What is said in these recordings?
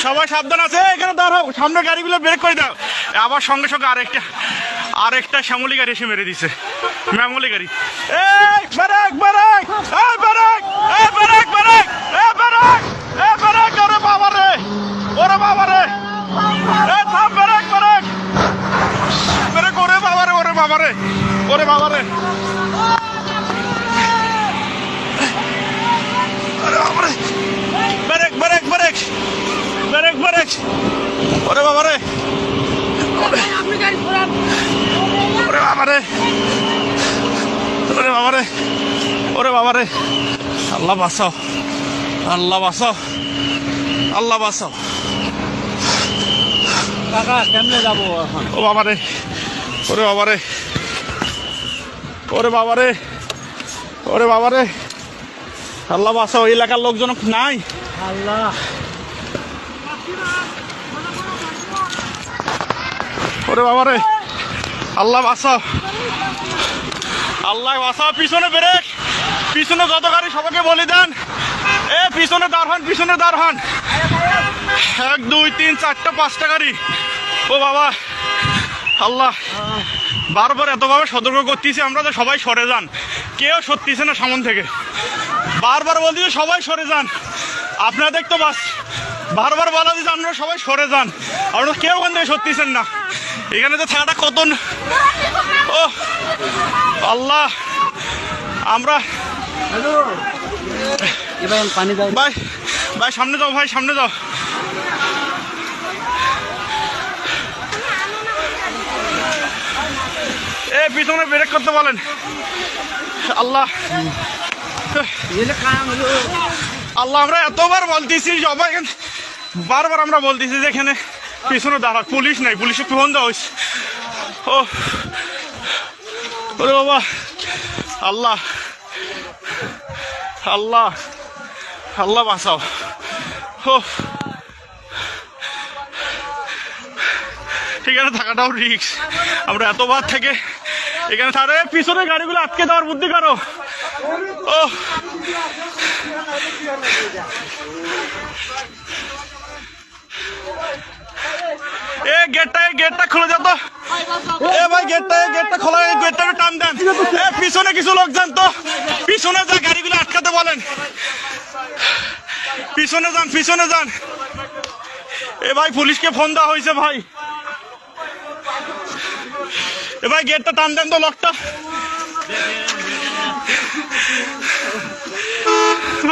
সবাই সাবধান আছে, এখানে দাঁড়াও, সামনে গাড়িগুলো ব্রেক করে দাও। আবার সঙ্গে সঙ্গে আরেকটা শ্যামলি গাড়ি এসে মেরে দিছে, ম্যামলি গাড়ি। এই ব্রেক ব্রেক, এই ব্রেক, এই ব্রেক ব্রেক, এই ব্রেক, এই ব্রেক, ওরে বাবা রে, ওরে বাবা রে, এই থাম, ব্রেক ব্রেক ব্রেক, ওরে বাবা রে, ওরে বাবা রে, ওরে বাবা রে, break break break break break, ওরে বাবা রে, ওরে বাবা রে, ওরে বাবা রে, ওরে বাবা রে, আল্লাহ বাঁচাও, আল্লাহ বাঁচাও, আল্লাহ বাঁচাও। কাকা কেমনে যাবো এখন? ও বাবা রে, ওরে বাবা রে, ওরে বাবা রে, ওরে বাবা রে, আল্লাহ বাঁচাও। এলাকার লোকজন নাই, আল্লাহ, ওরে বাবা রে, আল্লাহ বাঁচাও, আল্লাহ বাঁচাও। পিছনে ব্রেক, পিছনে যত গাড়ি সবাইকে বলে দেন, এ পিছনে দাঁড় হন, পিছনে দাঁড় হন। 1 2 3 4টা 5টা গাড়ি। ও বাবা, আল্লাহ বারবার এতভাবে সতর্ক করতেছি আমরা যে সবাই সরে যান, কেউ সরতেছে না সামন থেকে। বারবার বলতেছে সবাই সরে যান, আপনারা দেখতো বাস বারবার বলা দিচ্ছে আপনারা সবাই সরে যান, আপনারা কেউ ওখান থেকে সরতেছেন না। এখানে তো থাকাটা কত, ও আল্লাহ, আমরা পানি দাও ভাই, ভাই সামনে যাও, ভাই সামনে যাও। এ পিছনে ব্রেক করতে বলেন। আল্লাহ, আল্লাহ আমরা এতবার বলতেছি, সবাই বারবার আমরা বলতেছি যে এখানে পিছনে দাঁড়া, পুলিশ নাই, পুলিশে ফোন দেওয়া হয়েছে। ও ওরে বাবা, আল্লাহ, আল্লাহ, আল্লাহ বাঁচাও। ও এখানে থাকাটাও রিস্ক, আমরা এতবার থেকে এখানে থাকলে পিছনে গাড়িগুলো আটকে দেওয়ার বুদ্ধি করো। ও এ গেটটা খুলে যেত, এ ভাই গেটটা খোলা, গেটটা টান দেন। এ পিছনে কিছু লোক যান তো, পিছনে যা গাড়িগুলো আটকাতে বলেন, পিছনে যান, পিছনে যান। এ ভাই পুলিশকে ফোন দেওয়া হয়েছে ভাই, এ ভাই গেটটা টান দেন তো, লকটা।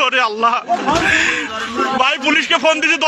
ওরে আল্লাহ, ভাই পুলিশকে ফোন দিয়েছে।